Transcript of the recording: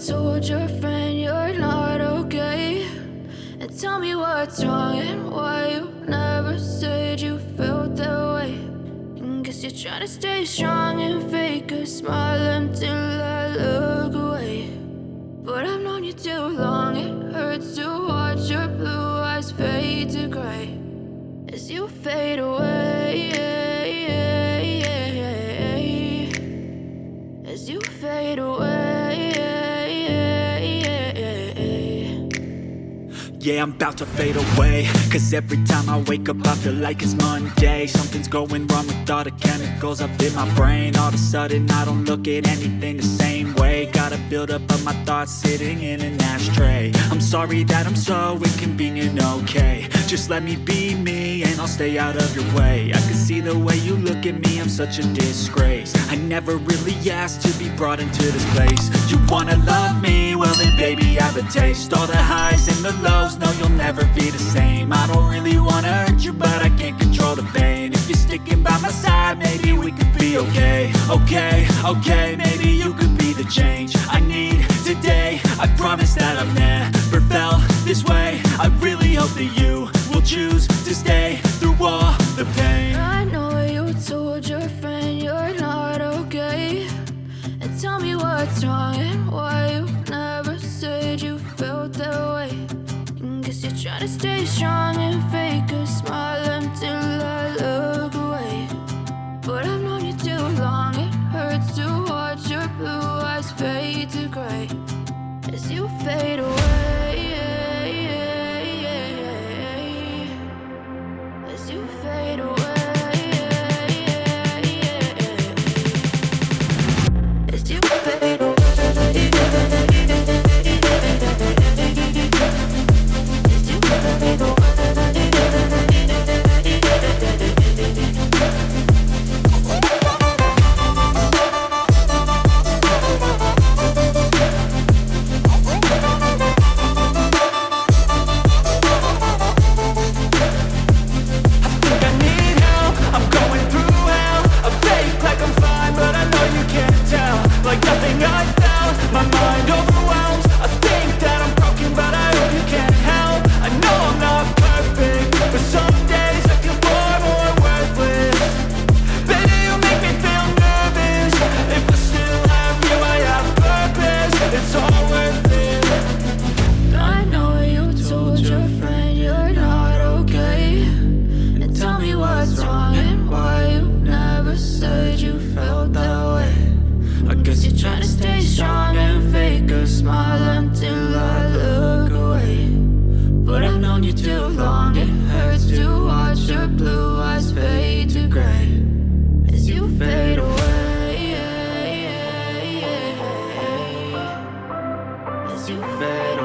told your friend you're not okay? And tell me what's wrong and why you never said you felt that way. And guess you're trying to stay strong and fake a smile until I look away. But I've known you too long, it hurts to watch your blue eyes fade to gray as you fade away, as you fade away. Yeah, I'm about to fade away, cause every time I wake up I feel like it's Monday. Something's going wrong with all the chemicals up in my brain. All of a sudden I don't look at anything the same way. Got a buildup of my thoughts sitting in an ashtray. I'm sorry that I'm so inconvenient, okay? Just let me be me and I'll stay out of your way. I can see the way you look at me, I'm such a disgrace. I never really asked to be brought into this place. You wanna love me? Well then baby I have a taste. All the highs and the lows, no you'll never be the same. I don't really wanna hurt you but I can't control the pain. If you're sticking by my side maybe we could be okay. Okay, maybe you could be the change I need today. I promise that I've never felt this way. I really hope that you will choose to stay through all the pain. I know you told your friend you're not okay. And tell me what's wrong and why you never said you felt that way. And guess you're trying to stay strong and fake a smile until I look away. But I've known you too long, it hurts to watch your blue eyes fade to gray as you fade away, as you fade away, as you fade away, as you fade away. Like nothing I felt, my mind overwhelms. I think that I'm broken, but I hope you can't help. I know I'm not perfect, but some days I feel far more worthless. Baby, you make me feel nervous. If I still have you, I have purpose. It's all worth it. I know you told your friend you're not okay. And tell me what's wrong and why you never said you felt that way. I guess you're trying to stay strong and fake a smile until I look away. But I've known you too long, it hurts to watch your blue eyes fade to gray as you fade away, as you fade away.